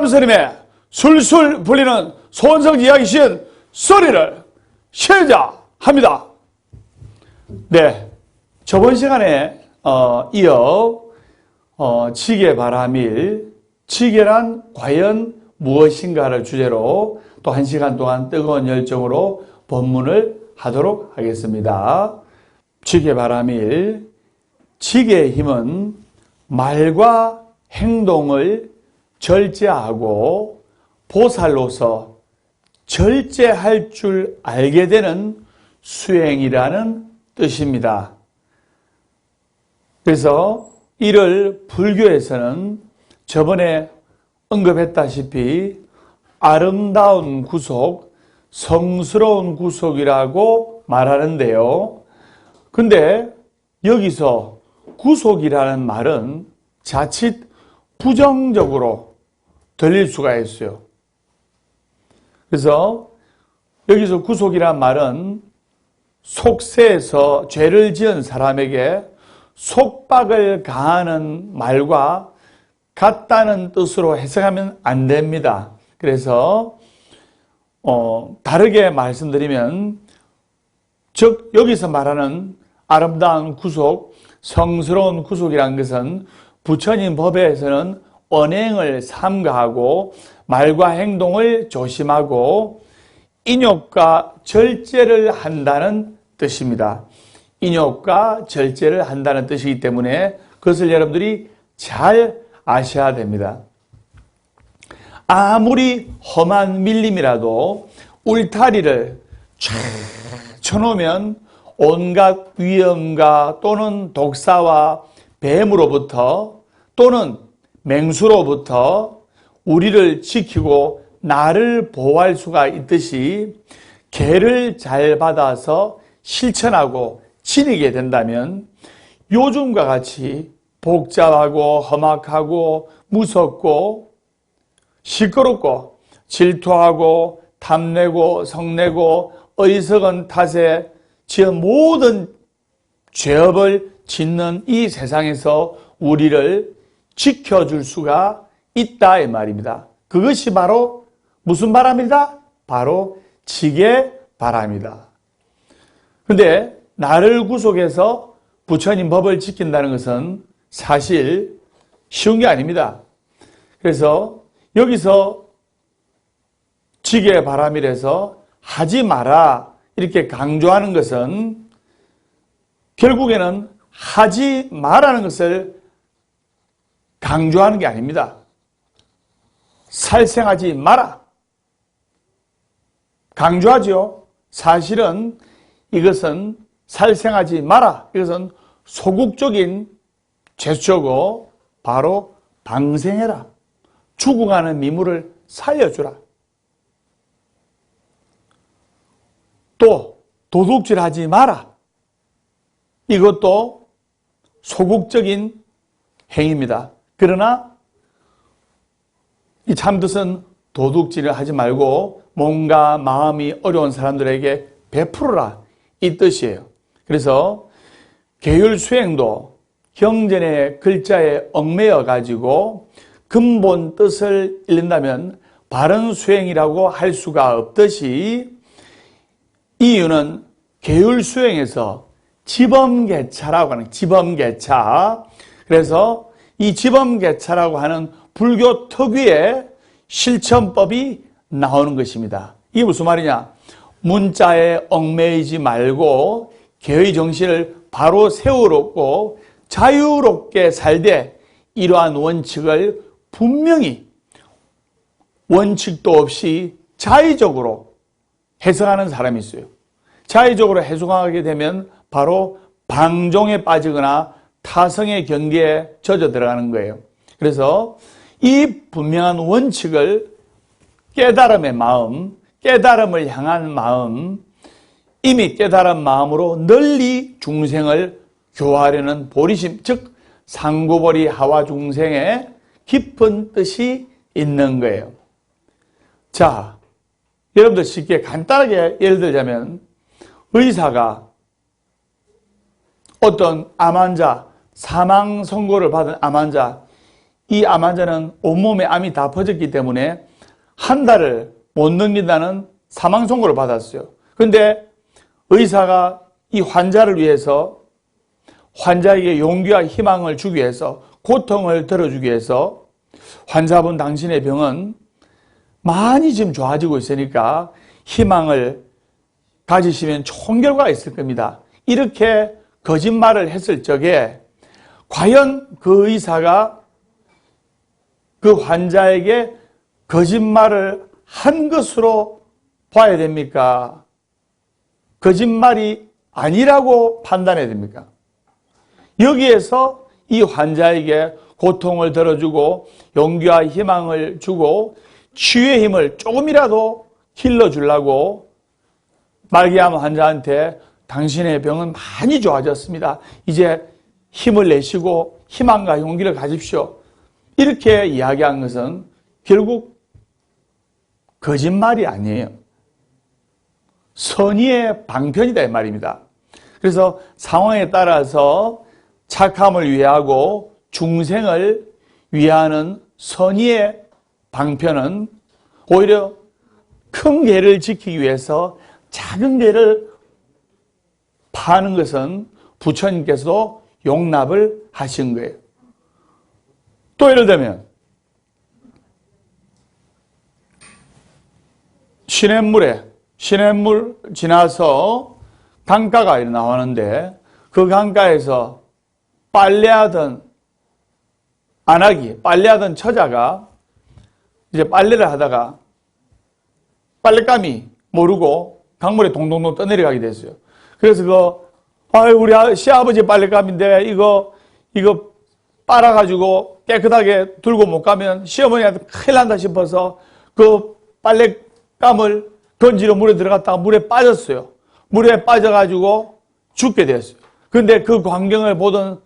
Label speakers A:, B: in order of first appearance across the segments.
A: 스님의 술술 불리는 소원성 이야기신 소리를 시작합니다. 네, 저번 시간에 이어 지게바라밀, 지게란 과연 무엇인가를 주제로 또 1시간 동안 뜨거운 열정으로 법문을 하도록 하겠습니다. 지게바라밀, 지게의 힘은 말과 행동을 절제하고 보살로서 절제할 줄 알게 되는 수행이라는 뜻입니다. 그래서 이를 불교에서는 저번에 언급했다시피 아름다운 구속, 성스러운 구속이라고 말하는데요. 근데 여기서 구속이라는 말은 자칫 부정적으로 들릴 수가 있어요. 그래서 여기서 구속이란 말은 속세에서 죄를 지은 사람에게 속박을 가하는 말과 같다는 뜻으로 해석하면 안 됩니다. 그래서 다르게 말씀드리면, 즉 여기서 말하는 아름다운 구속, 성스러운 구속이란 것은 부처님 법에서는 언행을 삼가하고 말과 행동을 조심하고 인욕과 절제를 한다는 뜻입니다. 인욕과 절제를 한다는 뜻이기 때문에 그것을 여러분들이 잘 아셔야 됩니다. 아무리 험한 밀림이라도 울타리를 쫙 쳐놓으면 온갖 위험과 또는 독사와 뱀으로부터 또는 맹수로부터 우리를 지키고 나를 보호할 수가 있듯이 개를 잘 받아서 실천하고 지니게 된다면 요즘과 같이 복잡하고 험악하고 무섭고 시끄럽고 질투하고 탐내고 성내고 어리석은 탓에 지은 모든 죄업을 짓는 이 세상에서 우리를 지켜줄 수가 있다 이 말입니다. 그것이 바로 무슨 바람이다? 바로 지게바람이다. 그런데 나를 구속해서 부처님 법을 지킨다는 것은 사실 쉬운 게 아닙니다. 그래서 여기서 지게바람이라서 하지 마라 이렇게 강조하는 것은 결국에는 하지 마라는 것을 강조하는 게 아닙니다. 살생하지 마라. 강조하죠. 사실은 이것은 살생하지 마라. 이것은 소극적인 제스처고 바로 방생해라. 죽어가는 미물을 살려주라. 또 도둑질하지 마라. 이것도 소극적인 행위입니다. 그러나 이 참뜻은 도둑질을 하지 말고 몸과 마음이 어려운 사람들에게 베풀어라 이 뜻이에요. 그래서 계율 수행도 경전의 글자에 얽매여 가지고 근본 뜻을 잃는다면 바른 수행이라고 할 수가 없듯이 이유는 계율 수행에서 지범계차라고 하는 지범계차, 그래서 이 지범계차라고 하는 불교 특유의 실천법이 나오는 것입니다. 이게 무슨 말이냐? 문자에 얽매이지 말고 개의 정신을 바로 세우고 자유롭게 살되 이러한 원칙을 분명히 원칙도 없이 자의적으로 해석하는 사람이 있어요. 자의적으로 해석하게 되면 바로 방종에 빠지거나 타성의 경계에 젖어 들어가는 거예요. 그래서 이 분명한 원칙을 깨달음의 마음, 깨달음을 향한 마음, 이미 깨달은 마음으로 널리 중생을 교화하려는 보리심, 즉 상구보리 하와 중생의 깊은 뜻이 있는 거예요. 자, 여러분들 쉽게 간단하게 예를 들자면 의사가 어떤 암 환자, 사망 선고를 받은 암 환자, 이 암 환자는 온몸에 암이 다 퍼졌기 때문에 한 달을 못 넘긴다는 사망 선고를 받았어요. 그런데 의사가 이 환자를 위해서, 환자에게 용기와 희망을 주기 위해서, 고통을 덜어주기 위해서 환자분, 당신의 병은 많이 지금 좋아지고 있으니까 희망을 가지시면 좋은 결과가 있을 겁니다. 이렇게 거짓말을 했을 적에 과연 그 의사가 그 환자에게 거짓말을 한 것으로 봐야 됩니까? 거짓말이 아니라고 판단해야 됩니까? 여기에서 이 환자에게 고통을 덜어주고 용기와 희망을 주고 치유의 힘을 조금이라도 길러주려고 말기암 환자한테 당신의 병은 많이 좋아졌습니다. 이제 힘을 내시고 희망과 용기를 가집시오. 이렇게 이야기한 것은 결국 거짓말이 아니에요. 선의의 방편이다 이 말입니다. 그래서 상황에 따라서 착함을 위하고 중생을 위하는 선의의 방편은 오히려 큰 개를 지키기 위해서 작은 개를 파는 것은 부처님께서도 용납을 하신 거예요. 또 예를 들면 시냇물 지나서 강가가 나오는데 그 강가에서 빨래하던 빨래하던 처자가 이제 빨래를 하다가 빨랫감이 모르고 강물에 동동동 떠내려가게 됐어요. 그래서 우리 시아버지 빨랫감인데 이거 빨아가지고 깨끗하게 들고 못 가면 시어머니한테 큰일 난다 싶어서 그 빨랫감을 던지러 물에 들어갔다가 물에 빠졌어요. 물에 빠져가지고 죽게 됐어요. 그런데 그 광경을 보던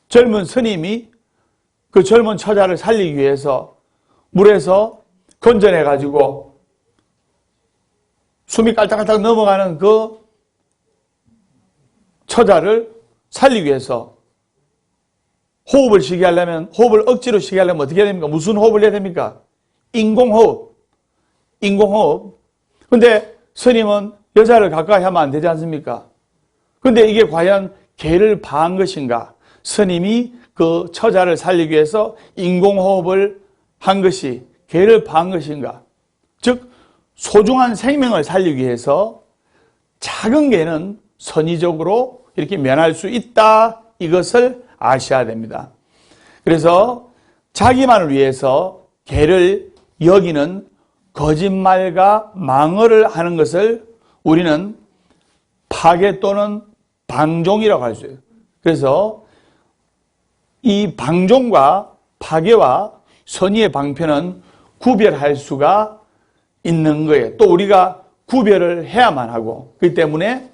A: 젊은 스님이 그 젊은 처자를 살리기 위해서 물에서 건져내가지고 숨이 깔딱깔딱 넘어가는 그 처자를 살리기 위해서 호흡을 억지로 쉬게 하려면 어떻게 해야 됩니까? 무슨 호흡을 해야 됩니까? 인공호흡. 근데 스님은 여자를 가까이 하면 안 되지 않습니까? 근데 이게 과연 개를 파한 것인가? 스님이 그 처자를 살리기 위해서 인공호흡을 한 것이 개를 파한 것인가? 즉 소중한 생명을 살리기 위해서 작은 개는 선의적으로 이렇게 면할 수 있다. 이것을 아셔야 됩니다. 그래서 자기만을 위해서 개를 여기는 거짓말과 망언을 하는 것을 우리는 파괴 또는 방종이라고 할 수 있어요. 그래서 이 방종과 파괴와 선의의 방편은 구별할 수가 있는 거예요. 또 우리가 구별을 해야만 하고, 그렇기 때문에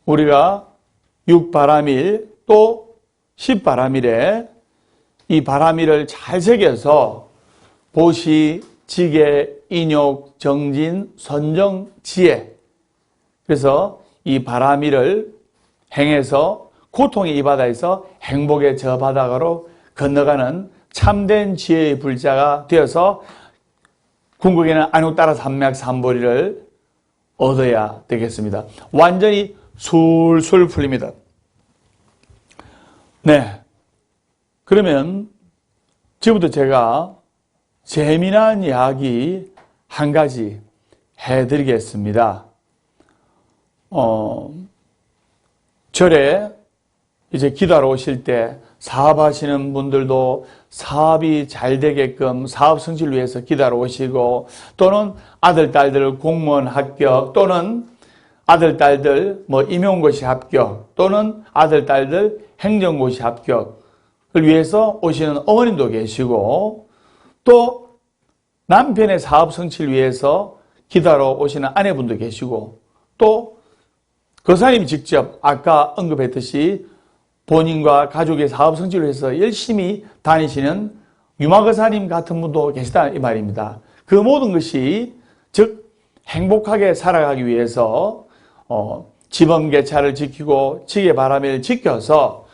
A: 우리가 육바라밀 또 십바라밀에 이 바라밀을 잘 새겨서 보시, 지계, 인욕, 정진, 선정, 지혜. 그래서 이 바라밀을 행해서 고통의 이 바다에서 행복의 저 바다로 건너가는 참된 지혜의 불자가 되어서 궁극에는 안욕따라 삼맥 삼보리를 얻어야 되겠습니다. 완전히 술술 풀립니다. 네. 그러면 지금부터 제가 재미난 이야기 한 가지 해드리겠습니다. 절에 이제 기도하러 오실 때 사업하시는 분들도 사업이 잘 되게끔 사업 성취를 위해서 기도하러 오시고, 또는 아들, 딸들 공무원 합격, 또는 아들, 딸들 임용고시 합격, 또는 아들, 딸들 행정고시 합격을 위해서 오시는 어머님도 계시고, 또 남편의 사업 성취를 위해서 기도하러 오시는 아내분도 계시고, 또 거사님이 직접 아까 언급했듯이 본인과 가족의 사업 성취를 위해서 열심히 다니시는 유마거사님 같은 분도 계시다 이 말입니다. 그 모든 것이 즉 행복하게 살아가기 위해서 지범계차를 지키고 지계바라밀을 지켜서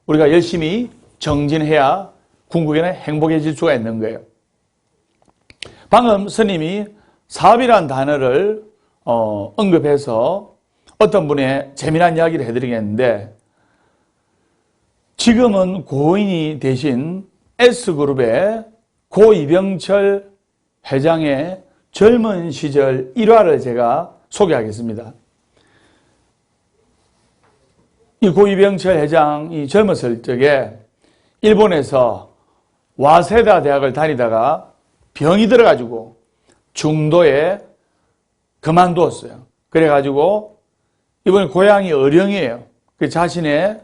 A: 우리가 열심히 정진해야 궁극에는 행복해질 수가 있는 거예요. 방금 스님이 사업이라는 단어를 언급해서 어떤 분의 재미난 이야기를 해드리겠는데, 지금은 고인이 되신 S그룹의 고 이병철 회장의 젊은 시절 일화를 제가 소개하겠습니다. 이 고 이병철 회장이 젊었을 적에 일본에서 와세다 대학을 다니다가 병이 들어가지고 중도에 그만두었어요. 그래가지고 이번에 고향이 의령이에요. 그 자신의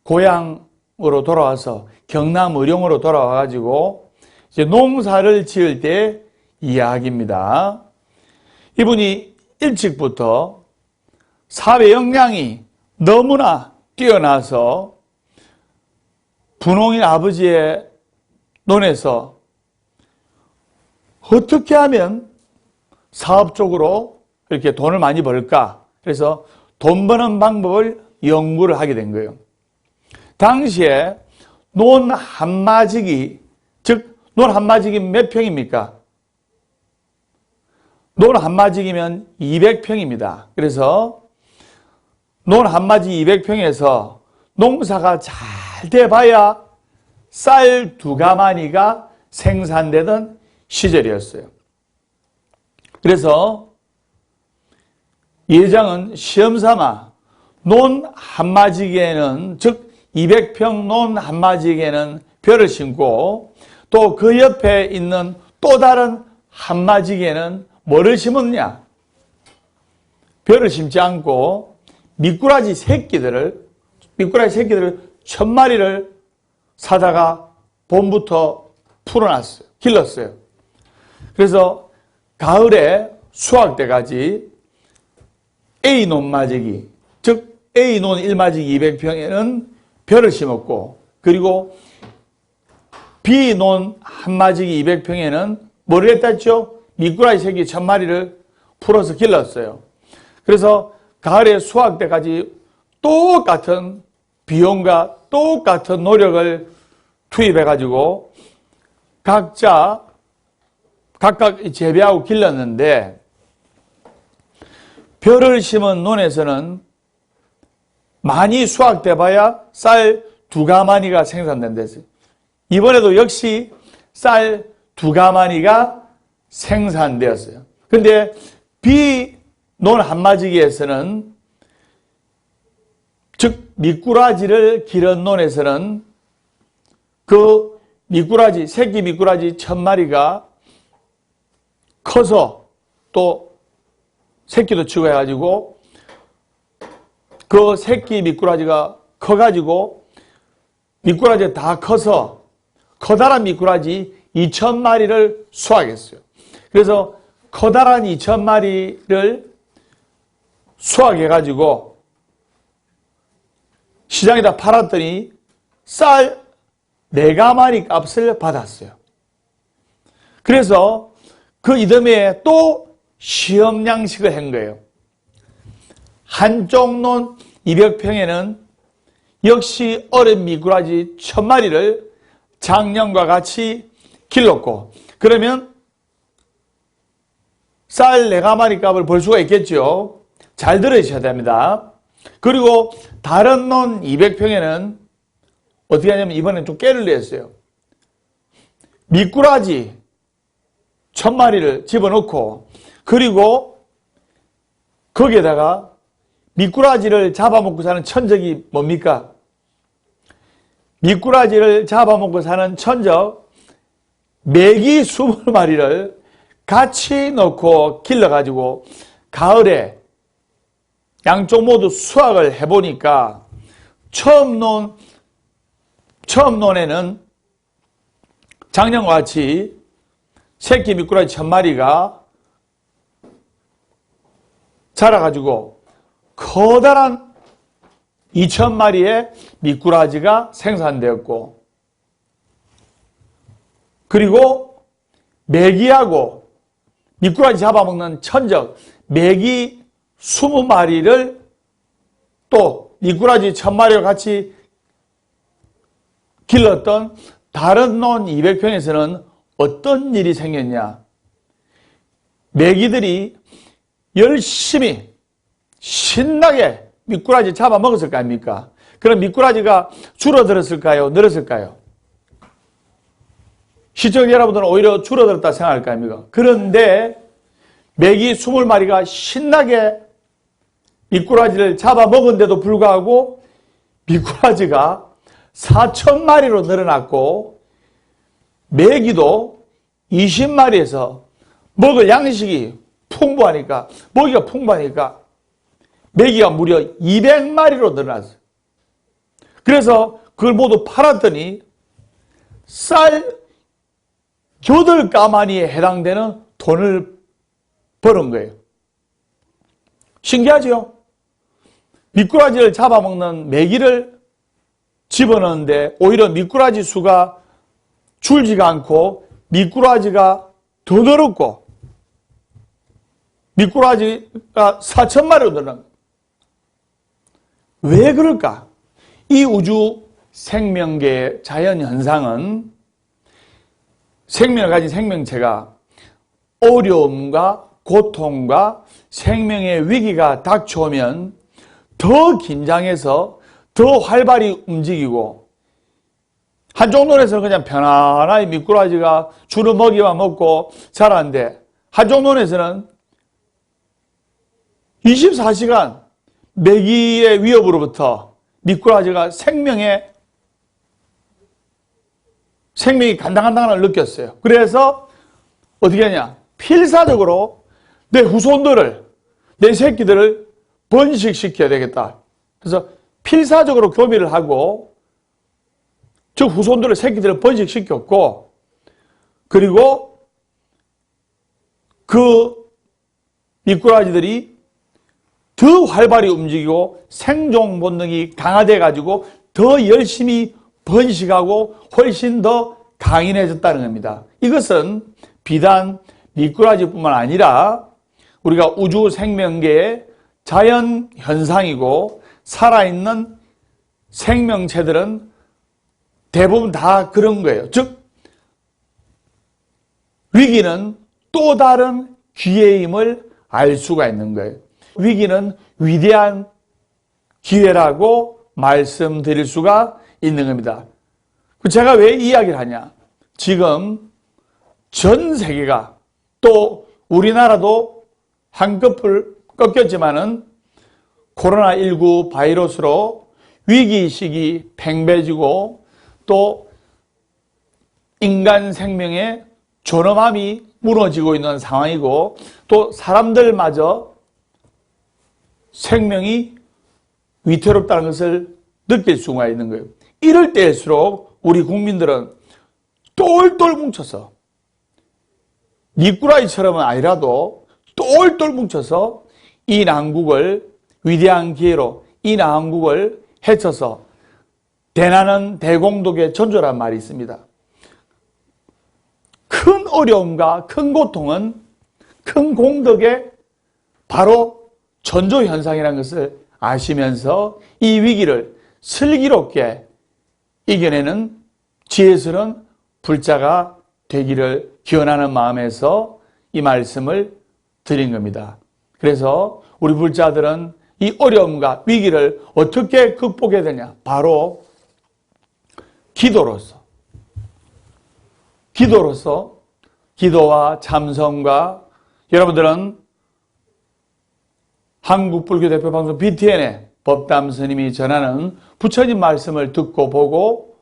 A: 고향으로 돌아와서 경남 의령으로 돌아와가지고 이제 농사를 지을 때 이야기입니다. 이분이 일찍부터 사회 역량이 너무나 뛰어나서 분홍인 아버지의 논에서 어떻게 하면 사업적으로 이렇게 돈을 많이 벌까? 그래서 돈 버는 방법을 연구를 하게 된 거예요. 당시에 논 한마지기, 즉 논 한마지기 몇 평입니까? 논 한마지기면 200평입니다. 그래서 논 한마지 200평에서 농사가 잘 돼봐야 쌀 2가마니가 생산되던 시절이었어요. 그래서 예장은 시험삼아 논 한마지기에는, 즉 200평 논 한마지기에는 벼를 심고, 또 그 옆에 있는 또 다른 한마지기에는 뭐를 심었냐? 벼를 심지 않고 미꾸라지 새끼들을 1000마리를 사다가 봄부터 풀어놨어요. 길렀어요. 그래서 가을에 수확 때까지 A논 마지기, 즉 A논 1마지기 200평에는 벼를 심었고, 그리고 B논 한마지기 200평에는 뭐를 했다 했죠? 미꾸라지 새끼 1000마리를 풀어서 길렀어요. 그래서 가을에 수확 때까지 똑같은 비용과 똑같은 노력을 투입해가지고 각각 재배하고 길렀는데, 벼를 심은 논에서는 많이 수확돼 봐야 쌀 2가마니가 생산된댔어요. 이번에도 역시 쌀 2가마니가 생산되었어요. 근데 비논 한마지기에서는, 즉 미꾸라지를 기른 논에서는 그 미꾸라지, 새끼 미꾸라지 1000마리가 커서, 또 새끼도 치고 해가지고 그 새끼 미꾸라지가 커가지고 미꾸라지가 다 커서 커다란 미꾸라지 2000마리를 수확했어요. 그래서 커다란 2000마리를 수확해가지고 시장에다 팔았더니 쌀 4가마니 값을 받았어요. 그래서 그 이듬해에 또 시험 양식을 한 거예요. 한쪽 논 200평에는 역시 어린 미꾸라지 1000마리를 작년과 같이 길렀고, 그러면 쌀 4가마니 값을 벌 수가 있겠죠. 잘 들으셔야 됩니다. 그리고 다른 논 200평에는 어떻게 하냐면 이번엔 좀 깨를 냈어요. 미꾸라지 1000마리를 집어넣고, 그리고 거기에다가 미꾸라지를 잡아먹고 사는 천적이 뭡니까? 미꾸라지를 잡아먹고 사는 천적 메기 20마리를 같이 넣고 길러가지고 가을에 양쪽 모두 수확을 해보니까 처음 논에는 작년과 같이 새끼 미꾸라지 1000마리가 자라가지고 커다란 2000마리의 미꾸라지가 생산되었고, 그리고 메기하고 미꾸라지 잡아먹는 천적 메기 20마리를 또 미꾸라지 1000마리와 같이 길렀던 다른 논 200평에서는 어떤 일이 생겼냐? 메기들이 열심히 신나게 미꾸라지 잡아먹었을 거 아닙니까? 그럼 미꾸라지가 줄어들었을까요? 늘었을까요? 시청자 여러분들은 오히려 줄어들었다 생각할 거 아닙니까? 그런데 메기 20마리가 신나게 미꾸라지를 잡아먹은데도 불구하고 미꾸라지가 4,000마리로 늘어났고 메기도 20마리에서 먹을 양식이 풍부하니까 먹이가 풍부하니까 메기가 무려 200마리로 늘어났어요. 그래서 그걸 모두 팔았더니 쌀 겨들가마니에 해당되는 돈을 버는 거예요. 신기하죠? 미꾸라지를 잡아먹는 메기를 집어넣는데 오히려 미꾸라지 수가 줄지가 않고 미꾸라지가 더 늘었고 미꾸라지가 4,000마리로 늘어난 거예요. 왜 그럴까? 이 우주 생명계의 자연현상은 생명을 가진 생명체가 어려움과 고통과 생명의 위기가 닥쳐오면 더 긴장해서 더 활발히 움직이고 한쪽 논에서는 그냥 편안하게 미꾸라지가 주로 먹이만 먹고 자라는데 한쪽 논에서는 24시간 메기의 위협으로부터 미꾸라지가 생명이 간당간당함을 느꼈어요. 그래서 어떻게 하냐? 필사적으로 내 후손들을, 내 새끼들을 번식시켜야 되겠다. 그래서 필사적으로 교미를 하고 즉 후손들을 새끼들을 번식시켰고 그리고 그 미꾸라지들이 더 활발히 움직이고 생존 본능이 강화돼 가지고 더 열심히 번식하고 훨씬 더 강인해졌다는 겁니다. 이것은 비단 미꾸라지뿐만 아니라 우리가 우주 생명계의 자연 현상이고 살아있는 생명체들은 대부분 다 그런 거예요. 즉 위기는 또 다른 기회임을 알 수가 있는 거예요. 위기는 위대한 기회라고 말씀드릴 수가 있는 겁니다. 제가 왜 이 이야기를 하냐? 지금 전 세계가 또 우리나라도 한꺼풀 꺾였지만은 코로나19 바이러스로 위기의식이 팽배해지고 또 인간 생명의 존엄함이 무너지고 있는 상황이고 또 사람들마저 생명이 위태롭다는 것을 느낄 수가 있는 거예요. 이럴 때일수록 우리 국민들은 똘똘 뭉쳐서 미꾸라지처럼은 아니라도 똘똘 뭉쳐서 이 난국을 위대한 기회로 이 난국을 헤쳐서 대나는 대공덕의 전조란 말이 있습니다. 큰 어려움과 큰 고통은 큰 공덕의 바로 전조현상이라는 것을 아시면서 이 위기를 슬기롭게 이겨내는 지혜스러운 불자가 되기를 기원하는 마음에서 이 말씀을 드린 겁니다. 그래서 우리 불자들은 이 어려움과 위기를 어떻게 극복해야 되냐? 바로 기도로서 기도와 참선과 여러분들은 한국불교대표방송 BTN의 법담 스님이 전하는 부처님 말씀을 듣고 보고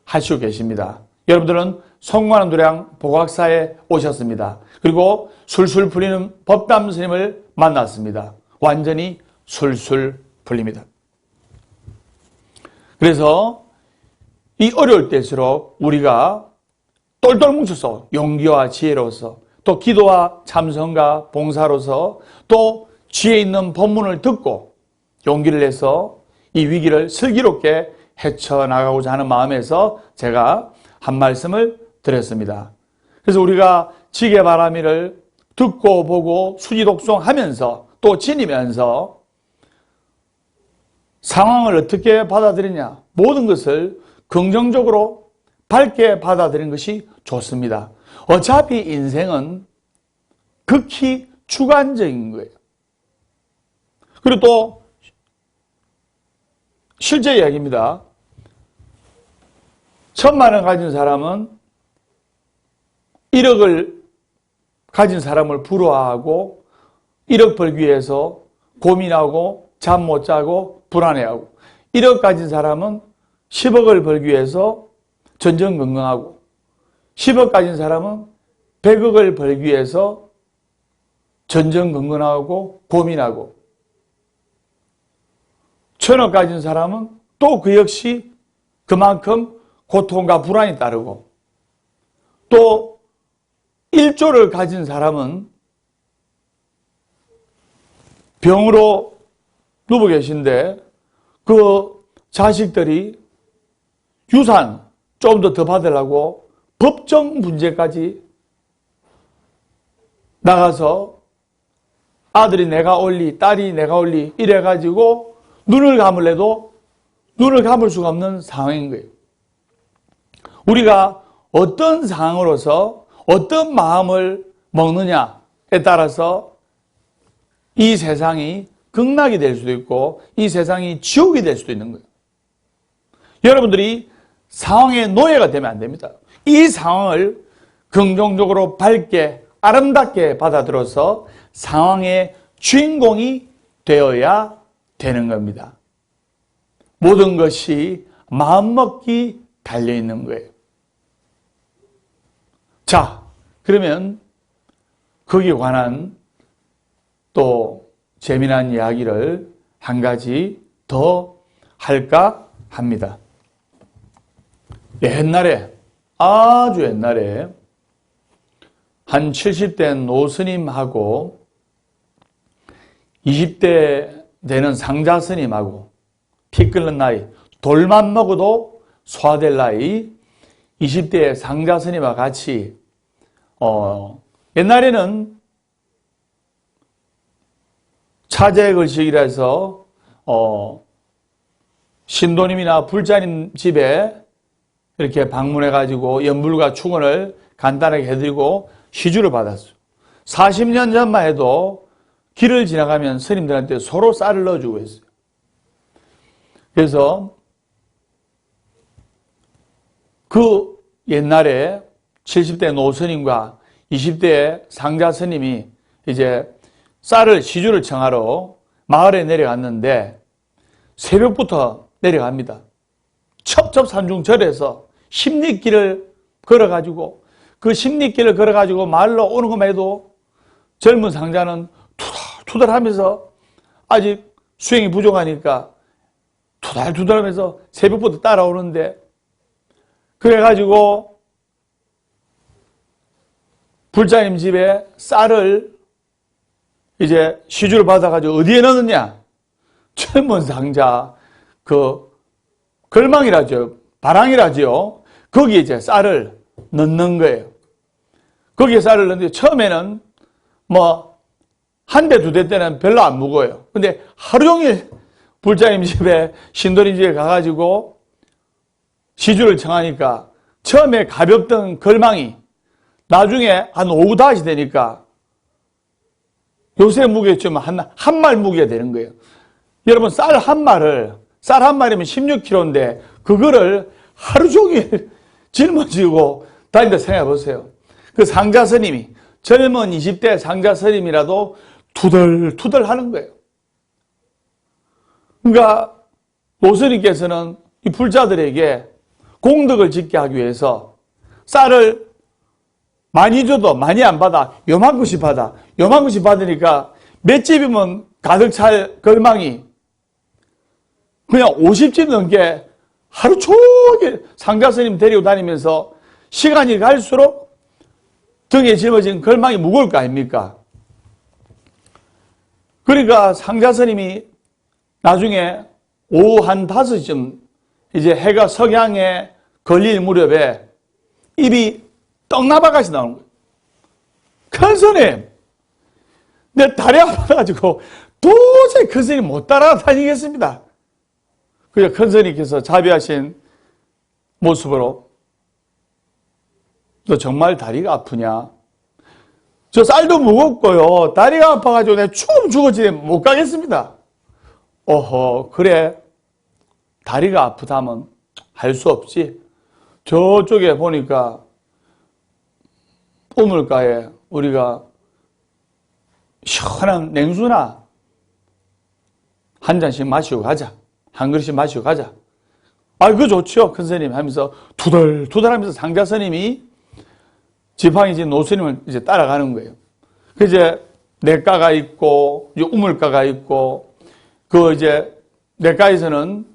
A: 하시고 계십니다. 여러분들은 성관원도량 보각사에 오셨습니다. 그리고 술술 풀리는 법담 스님을 만났습니다. 완전히 술술 풀립니다. 그래서 이 어려울 때일수록 우리가 똘똘 뭉쳐서 용기와 지혜로서 또 기도와 참선과 봉사로서 또 지혜 있는 법문을 듣고 용기를 내서 이 위기를 슬기롭게 헤쳐나가고자 하는 마음에서 제가 한 말씀을 드렸습니다. 그래서 우리가 지게바라미를 듣고 보고 수지독송하면서 또 지니면서 상황을 어떻게 받아들이냐? 모든 것을 긍정적으로 밝게 받아들이는 것이 좋습니다. 어차피 인생은 극히 주관적인 거예요. 그리고 또 실제 이야기입니다. 1,000만 원 가진 사람은 1억을 가진 사람을 부러워하고 1억 벌기 위해서 고민하고 잠 못 자고 불안해하고 1억 가진 사람은 10억을 벌기 위해서 전전긍긍하고 10억 가진 사람은 100억을 벌기 위해서 전전긍긍하고 고민하고 1,000억 가진 사람은 또 그 역시 그만큼 고통과 불안이 따르고 또 1조를 가진 사람은 병으로 누워 계신데 그 자식들이 유산 좀 더 받으려고 법정 문제까지 나가서 아들이 내가 올리, 딸이 내가 올리 이래가지고 눈을 감으려도 눈을 감을 수가 없는 상황인 거예요. 우리가 어떤 상황으로서 어떤 마음을 먹느냐에 따라서 이 세상이 극락이 될 수도 있고 이 세상이 지옥이 될 수도 있는 거예요. 여러분들이 상황의 노예가 되면 안 됩니다. 이 상황을 긍정적으로 밝게 아름답게 받아들여서 상황의 주인공이 되어야 되는 겁니다. 모든 것이 마음먹기 달려있는 거예요. 자, 그러면 거기에 관한 또 재미난 이야기를 한 가지 더 할까 합니다. 옛날에, 아주 옛날에 한 70대 노스님하고 20대 되는 상자 스님하고 피 끓는 나이, 돌만 먹어도 소화될 나이 20대의 상자 스님과 같이 옛날에는 차제글식이라 해서 신도님이나 불자님 집에 이렇게 방문해가지고 연불과 축원을 간단하게 해드리고 시주를 받았어요. 40년 전만 해도 길을 지나가면 스님들한테 서로 쌀을 넣어주고 했어요. 그래서 그 옛날에 70대 노스님과 20대 상자 스님이 이제 쌀을 시주를 청하러 마을에 내려갔는데 새벽부터 내려갑니다. 첩첩산중절에서 십리길을 걸어가지고 그 십리길을 걸어가지고 마을로 오는 것만 해도 젊은 상자는 투덜투덜하면서 아직 수행이 부족하니까 투덜투덜하면서 새벽부터 따라오는데 그래가지고 불자님 집에 쌀을 이제 시주를 받아가지고 어디에 넣느냐? 젊은 상자 그 걸망이라죠. 바랑이라죠. 거기에 이제 쌀을 넣는 거예요. 거기에 쌀을 넣는데 처음에는 뭐 한 대, 두 대 때는 별로 안 무거워요. 근데 하루 종일 불자님 집에 신도님 집에 가가지고 시주를 청하니까 처음에 가볍던 걸망이 나중에 한 오후 5시 되니까 요새 무게쯤 한 말 무게가 되는 거예요. 여러분 쌀 한 마리면 16kg인데 그거를 하루 종일 짊어지고 다닌다 생각해 보세요. 그 상자 스님이 젊은 20대 상자 스님이라도 투덜투덜 하는 거예요. 그러니까 노스님께서는 이 불자들에게 공덕을 짓게 하기 위해서 쌀을 많이 줘도 많이 안 받아. 요만큼씩 받아. 요만큼씩 받으니까 몇 집이면 가득 찰 걸망이 그냥 50집 넘게 하루 종일 상자 스님 데리고 다니면서 시간이 갈수록 등에 짊어진 걸망이 무거울 거 아닙니까? 그러니까 상자 스님이 나중에 오후 한 5시쯤 이제 해가 석양에 걸릴 무렵에 입이 떡나바같이 나오는 거예요. 큰 스님, 내 다리 아파가지고 도저히 큰 스님 못 따라다니겠습니다. 그래서 큰 스님께서 자비하신 모습으로 너 정말 다리가 아프냐? 저 쌀도 무겁고요. 다리가 아파가지고 내가 죽어지게 못 가겠습니다. 어허, 그래. 다리가 아프다면 할 수 없지. 저쪽에 보니까 우물가에 우리가 시원한 냉수나 한 잔씩 마시고 가자. 한 그릇씩 마시고 가자. 아, 그거 좋죠. 큰 스님 하면서 투덜투덜 하면서 상자 스님이 지팡이 진 노스님을 이제 따라가는 거예요. 그 이제 냇가가 있고, 이제 우물가가 있고, 그 이제 냇가에서는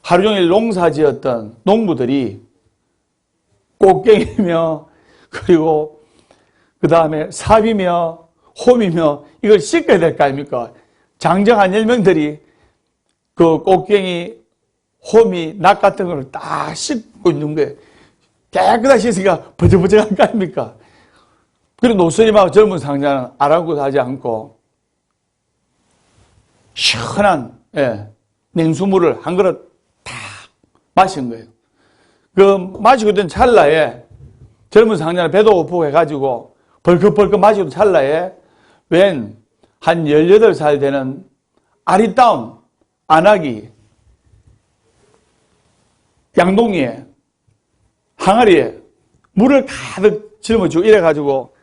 A: 하루 종일 농사 지었던 농부들이 꽃갱이며, 그리고 그 다음에 삽이며, 홈이며, 이걸 씻어야 될 거 아닙니까? 장정한 열명들이 그 꽃갱이, 홈이, 낙 같은 걸 딱 씻고 있는 거예요. 깨끗하게 씻으니까 버적버적한 거 아닙니까? 그리고 노스님하고 젊은 상자는 아랑곳하지 않고 시원한 냉수물을 한 그릇 탁 마신 거예요. 그 마시고 있던 찰나에 젊은 상자는 배도 고프고 해가지고 벌컥벌컥 마시고 있던 찰나에 웬 한 18살 되는 아리따운 안악이 양동이에 항아리에 물을 가득 짊어지고 이래가지고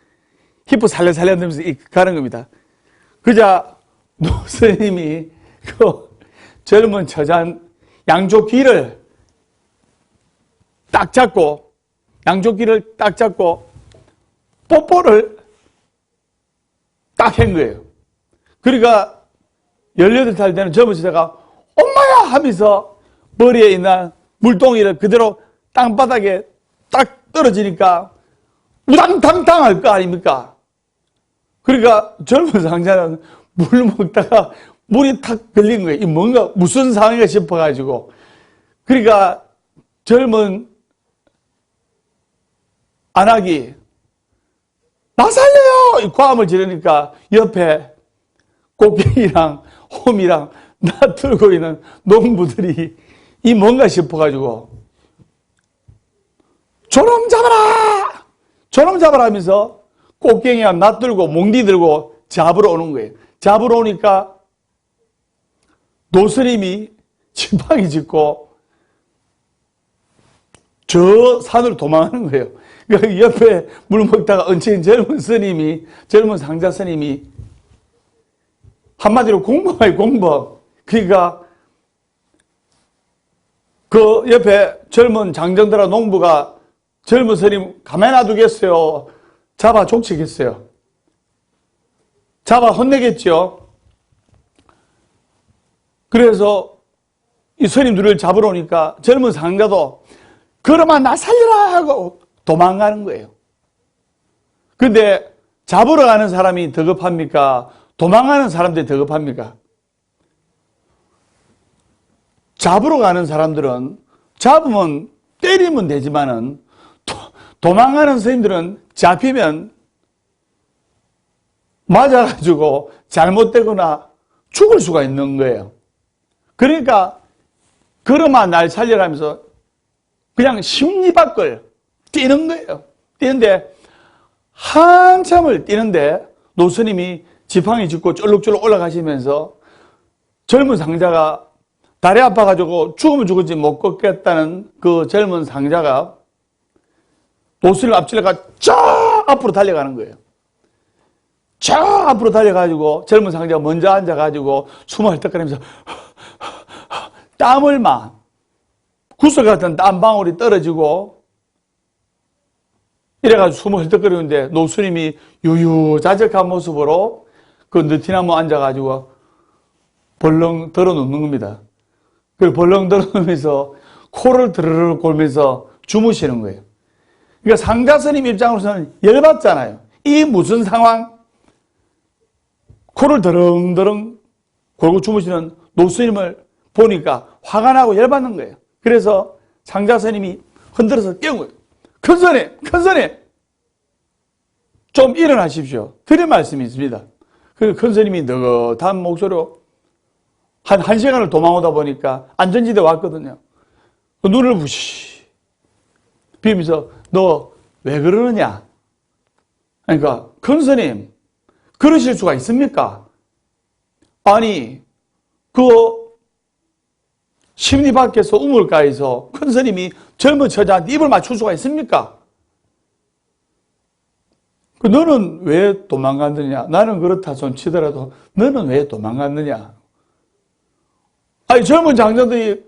A: 히프 살려살려 하면서 가는 겁니다. 그자 노스님이 그 젊은 처잔 양쪽 귀를 딱 잡고 뽀뽀를 딱 한 거예요. 그러니까 18살 되는 젊은 처자가 엄마야 하면서 머리에 있는 물동이를 그대로 땅바닥에 딱 떨어지니까 우당탕탕 할 거 아닙니까? 그러니까 젊은 상자는 물 먹다가 물이 탁 걸린 거예요. 이 뭔가 무슨 상황인가 싶어가지고. 그러니까 젊은 안악이 나 살려요! 이 고함을 지르니까 옆에 꽃갱이랑 홈이랑 나 들고 있는 농부들이 이 뭔가 싶어가지고 저놈 잡아라! 저놈 잡아라 하면서 꽃갱이가 나 들고 몽디 들고 잡으러 오는 거예요. 잡으러 오니까 노스님이 지팡이 짚고 저 산으로 도망하는 거예요. 그러니까 옆에 물 먹다가 얹힌 젊은 상자 스님이 한마디로 공범이에요, 공범. 그러니까 그 옆에 젊은 장정들아 농부가 젊은 스님 가만히 놔두겠어요? 잡아 족치겠어요? 잡아 혼내겠죠? 그래서 이 스님들을 잡으러 오니까 젊은 상자도 그러면 나 살려라 하고 도망가는 거예요. 근데 잡으러 가는 사람이 더 급합니까? 도망가는 사람들이 더 급합니까? 잡으러 가는 사람들은 잡으면 때리면 되지만은 도망가는 스님들은 잡히면 맞아가지고 잘못되거나 죽을 수가 있는 거예요. 그러니까 그러면 날 살려라면서 그냥 심리 밖을 뛰는 거예요. 뛰는데 한참을 뛰는데 노스님이 지팡이 짚고 쫄룩쫄룩 올라가시면서 젊은 상자가 다리 아파가지고 죽으면 죽을지 못 걷겠다는 그 젊은 상자가 노스님 앞질러가 쫙 앞으로 달려가는 거예요. 쫙 앞으로 달려가지고 젊은 상자가 먼저 앉아가지고 숨을 헐떡거리면서 땀을 막 구슬 같은 땀방울이 떨어지고 이래가지고 숨을 헐떡거리는데 노스님이 유유자적한 모습으로 그 느티나무 앉아가지고 벌렁 들어눕는 겁니다. 그 벌렁 들어누면서 코를 드르르 골면서 주무시는 거예요. 그러니까 상자 스님 입장으로서는 열받잖아요. 이 무슨 상황? 코를 드렁드렁 골고 주무시는 노스님을 보니까 화가 나고 열받는 거예요. 그래서 상자 스님이 흔들어서 깨운 거예요. 큰 스님! 좀 일어나십시오. 드릴 말씀이 있습니다. 그 큰 스님이 느긋한 목소리로 한 시간을 도망오다 보니까 안전지대 왔거든요. 눈을 부시 비면서 너 왜 그러느냐? 그러니까 큰 스님 그러실 수가 있습니까? 아니 그 심리 밖에서 우물가에서 큰 스님이 젊은 처자한테 입을 맞출 수가 있습니까? 너는 왜 도망갔느냐? 나는 그렇다 손 치더라도 너는 왜 도망갔느냐? 아니 젊은 장자들이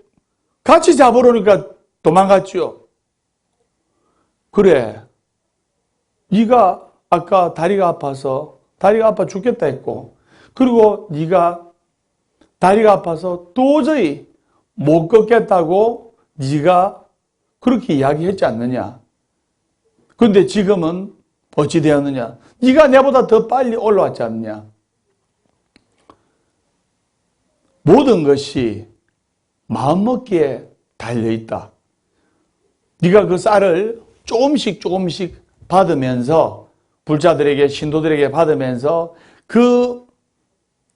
A: 같이 잡으려니까 도망갔죠. 그래, 네가 아까 다리가 아파 죽겠다 했고, 그리고 네가 다리가 아파서 도저히 못 걷겠다고 네가 그렇게 이야기했지 않느냐? 근데 지금은 어찌 되었느냐? 네가 내보다 더 빨리 올라왔지 않느냐? 모든 것이 마음먹기에 달려있다. 네가 그 쌀을 조금씩 받으면서 불자들에게 신도들에게 받으면서 그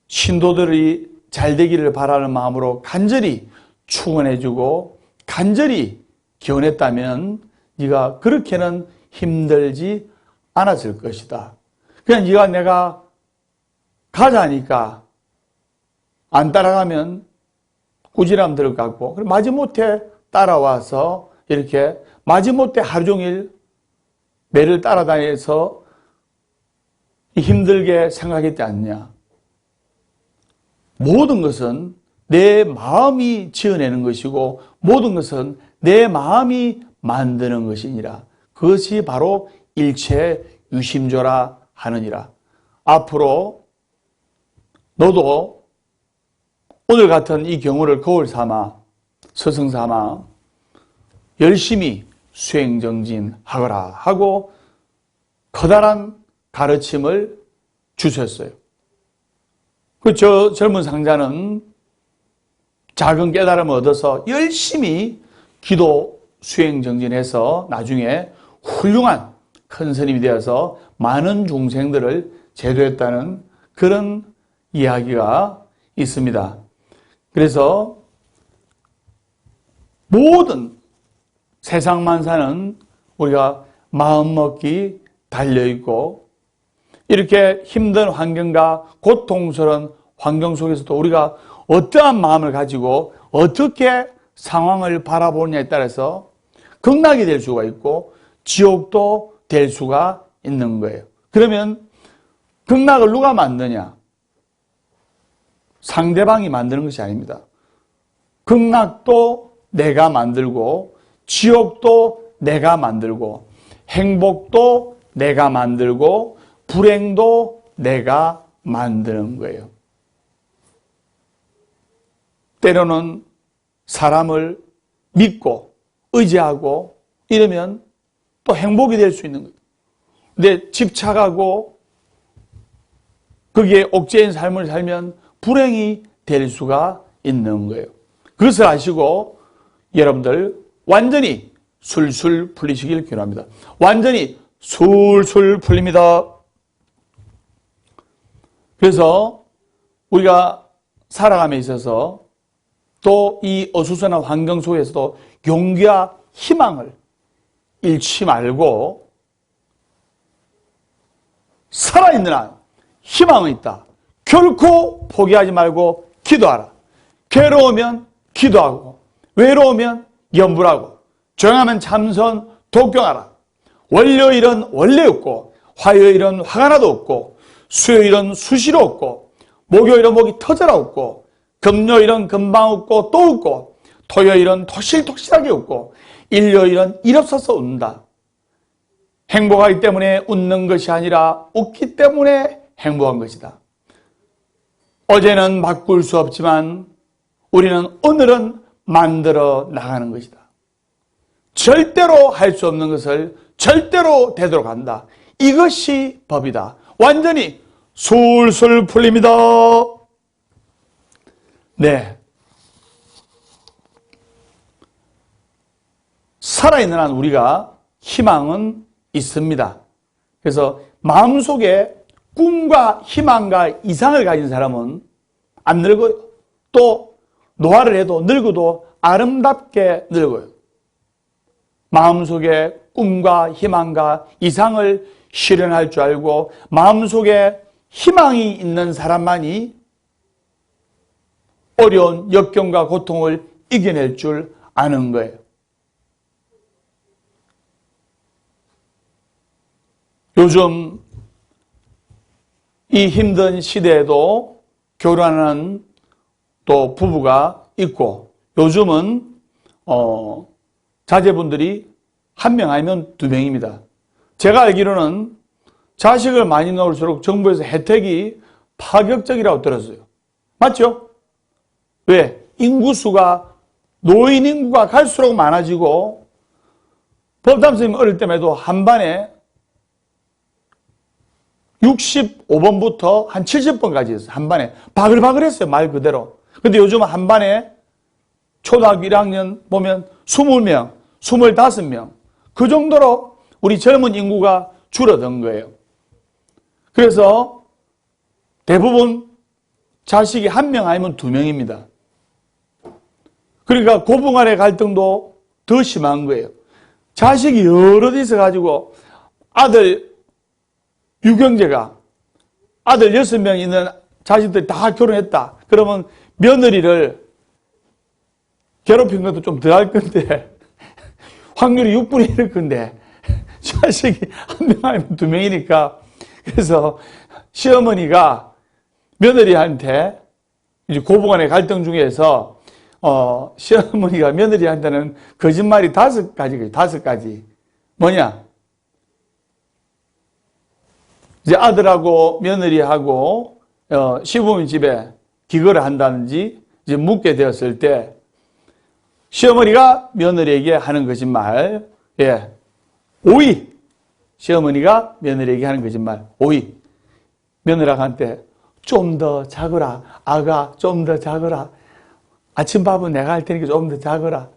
A: 신도들이 잘 되기를 바라는 마음으로 간절히 축원해주고 간절히 기원했다면 네가 그렇게는 힘들지 않았을 것이다. 그냥 네가 내가 가자니까 안 따라가면 꾸지람 들을 것 같고 마지못해 따라와서 이렇게 마지못해 하루 종일 매를 따라다녀서 힘들게 생각했지 않냐. 모든 것은 내 마음이 지어내는 것이고 모든 것은 내 마음이 만드는 것이니라. 그것이 바로 일체 유심조라 하느니라. 앞으로 너도 오늘 같은 이 경우를 거울 삼아 스승 삼아 열심히 수행정진하거라 하고 커다란 가르침을 주셨어요. 저 젊은 상자는 작은 깨달음을 얻어서 열심히 기도 수행정진해서 나중에 훌륭한 큰 스님이 되어서 많은 중생들을 제도했다는 그런 이야기가 있습니다. 그래서 모든 세상 만사는 우리가 마음먹기 달려있고 이렇게 힘든 환경과 고통스러운 환경 속에서도 우리가 어떠한 마음을 가지고 어떻게 상황을 바라보느냐에 따라서 극락이 될 수가 있고 지옥도 될 수가 있는 거예요. 그러면 극락을 누가 만드냐? 상대방이 만드는 것이 아닙니다. 극락도 내가 만들고 지옥도 내가 만들고 행복도 내가 만들고 불행도 내가 만드는 거예요. 때로는 사람을 믿고 의지하고 이러면 또 행복이 될 수 있는 거예요. 근데 집착하고 거기에 옥죄인 삶을 살면 불행이 될 수가 있는 거예요. 그것을 아시고 여러분들 완전히 술술 풀리시길 기원합니다. 완전히 술술 풀립니다. 그래서 우리가 살아감에 있어서 또 이 어수선한 환경 속에서도 용기와 희망을 잃지 말고 살아있는 한 희망은 있다. 결코 포기하지 말고 기도하라. 괴로우면 기도하고 외로우면 염불하고 조용하면 참선 독경하라. 월요일은 원래 없고 화요일은 화가 나도 없고 수요일은 수시로 없고 목요일은 목이 터져라 없고 금요일은 금방 웃고 또 웃고 토요일은 토실토실하게 웃고 일요일은 일 없어서 웃는다. 행복하기 때문에 웃는 것이 아니라 웃기 때문에 행복한 것이다. 어제는 바꿀 수 없지만 우리는 오늘은 만들어 나가는 것이다. 절대로 할 수 없는 것을 절대로 되도록 한다. 이것이 법이다. 완전히 술술 풀립니다. 네. 살아있는 한 우리가 희망은 있습니다. 그래서 마음속에 꿈과 희망과 이상을 가진 사람은 안 늙어요. 또 노화를 해도 늙어도 아름답게 늙어요. 마음속에 꿈과 희망과 이상을 실현할 줄 알고 마음속에 희망이 있는 사람만이 어려운 역경과 고통을 이겨낼 줄 아는 거예요. 요즘 이 힘든 시대에도 결혼하는 또 부부가 있고, 요즘은 자제분들이 한 명 아니면 두 명입니다. 제가 알기로는 자식을 많이 낳을수록 정부에서 혜택이 파격적이라고 들었어요. 맞죠? 왜? 노인 인구가 갈수록 많아지고, 법담 선생님 어릴 때만 해도 한 반에 65번부터 한 70번까지 했어요. 한 반에. 바글바글 했어요. 말 그대로. 근데 요즘 한 반에 초등학교 1학년 보면 20명, 25명. 그 정도로 우리 젊은 인구가 줄어든 거예요. 그래서 대부분 자식이 한 명 아니면 두 명입니다. 그러니까 고부 간의 갈등도 더 심한 거예요. 자식이 여럿 있어가지고 아들 유경재가 아들 6명 있는 자식들이 다 결혼했다. 그러면 며느리를 괴롭힌 것도 좀 더 할 건데 확률이 6분의 1일 건데 자식이 한 명 아니면 두 명이니까, 그래서 시어머니가 며느리한테 이제 고부간의 갈등 중에서 시어머니가 며느리한테는 거짓말이 5가지. 뭐냐? 이제 아들하고 며느리하고 시부모님 집에 기거를 한다든지 이제 묵게 되었을 때 시어머니가 며느리에게 하는 거짓말, 오이. 시어머니가 며느리에게 하는 거짓말, 오이. 며느리한테 좀 더 자거라. 아가, 좀 더 자거라. 아침밥은 내가 할 테니까 좀 더 자거라.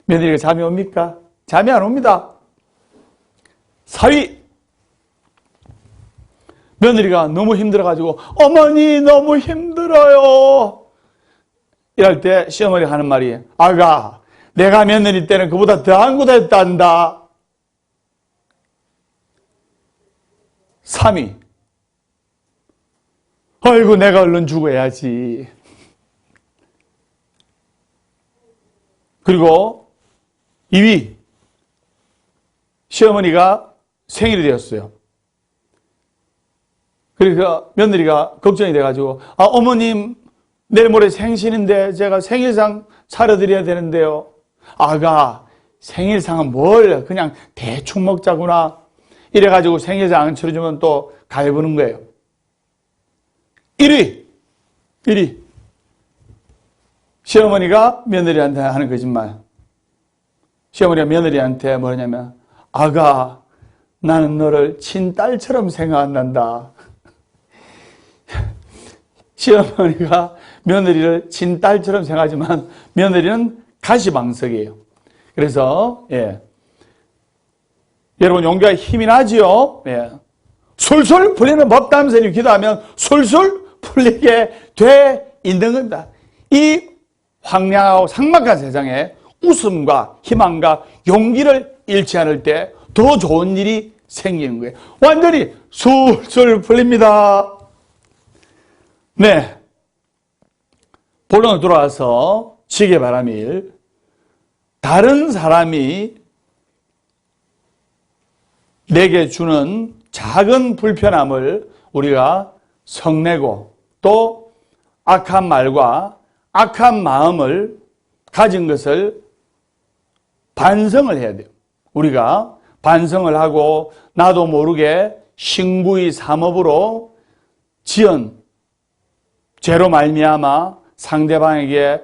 A: 며느리가 잠이 옵니까? 잠이 안 옵니다. 사위. 며느리가 너무 힘들어가지고 어머니 너무 힘들어요. 이럴 때 시어머니가 하는 말이, 아가, 내가 며느리 때는 그보다 더한 것도 했단다. 3위. 아이고, 내가 얼른 죽어야지. 그리고 2위. 시어머니가 생일이 되었어요. 그러니까 며느리가 걱정이 돼가지고, 어머님, 내일 모레 생신인데 제가 생일상 차려드려야 되는데요. 아가, 생일상은 뭘 그냥 대충 먹자구나. 이래가지고 생일상 안 차려주면 또 가해보는 거예요. 1위. 시어머니가 며느리한테 하는 거짓말. 시어머니가 며느리한테 뭐냐면, 아가, 나는 너를 친딸처럼 생각한단다. 시어머니가 며느리를 친딸처럼 생각하지만 며느리는 가시방석이에요. 그래서 여러분 용기가 힘이 나지요. 술술 풀리는 법담선생님 기도하면 술술 풀리게 돼 있는 겁니다. 이 황량하고 삭막한 세상에 웃음과 희망과 용기를 잃지 않을 때 더 좋은 일이 생기는 거예요. 완전히 술술 풀립니다. 네. 본론으로 돌아와서 지게바람일. 다른 사람이 내게 주는 작은 불편함을 우리가 성내고 또 악한 말과 악한 마음을 가진 것을 반성을 해야 돼요. 우리가 반성을 하고 나도 모르게 신구의 삼업으로 지은 죄로 말미암아 상대방에게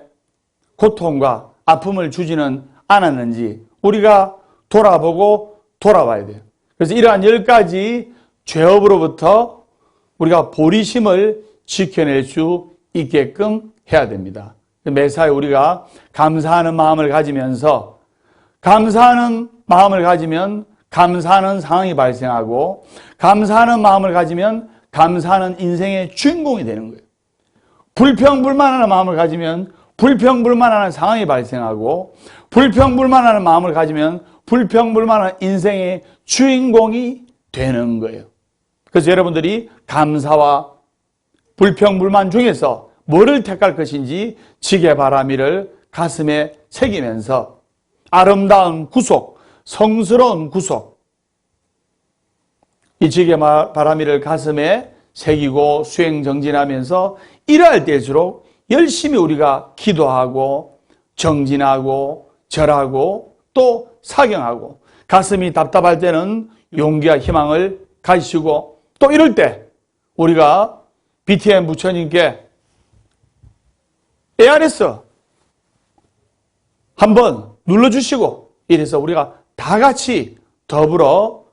A: 고통과 아픔을 주지는 않았는지 우리가 돌아보고 돌아봐야 돼요. 그래서 이러한 10가지 죄업으로부터 우리가 보리심을 지켜낼 수 있게끔 해야 됩니다. 매사에 우리가 감사하는 마음을 가지면서 감사하는 마음을 가지면 감사하는 상황이 발생하고 감사하는 마음을 가지면 감사하는 인생의 주인공이 되는 거예요. 불평불만하는 마음을 가지면 불평불만하는 상황이 발생하고 불평불만하는 마음을 가지면 불평불만한 인생의 주인공이 되는 거예요. 그래서 여러분들이 감사와 불평불만 중에서 뭐를 택할 것인지 지게바라미를 가슴에 새기면서 아름다운 구속, 성스러운 구속, 이 지게바라미를 가슴에 새기고 수행정진하면서 이러할 때일수록 열심히 우리가 기도하고 정진하고 절하고 또 사경하고 가슴이 답답할 때는 용기와 희망을 가지시고 또 이럴 때 우리가 BTM 부처님께 ARS 한번 눌러주시고 이래서 우리가 다 같이 더불어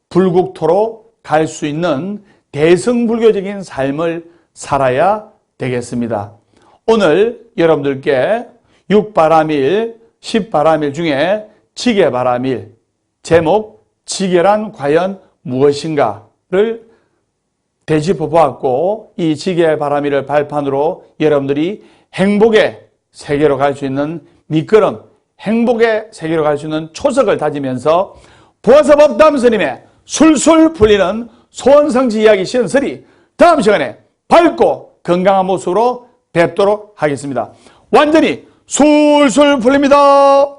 A: 불국토로 갈 수 있는 대승불교적인 삶을 살아야 되겠습니다. 오늘 여러분들께 6바라밀, 10바라밀 중에 지게바라밀, 제목 지게란 과연 무엇인가를 되짚어 보았고, 이 지게바라밀을 발판으로 여러분들이 행복의 세계로 갈 수 있는 밑거름, 행복의 세계로 갈 수 있는 초석을 다지면서 보아서법 담스님의 술술 풀리는 소원성지 이야기 시연설이 다음 시간에 밝고 건강한 모습으로 뵙도록 하겠습니다. 완전히 술술 풀립니다.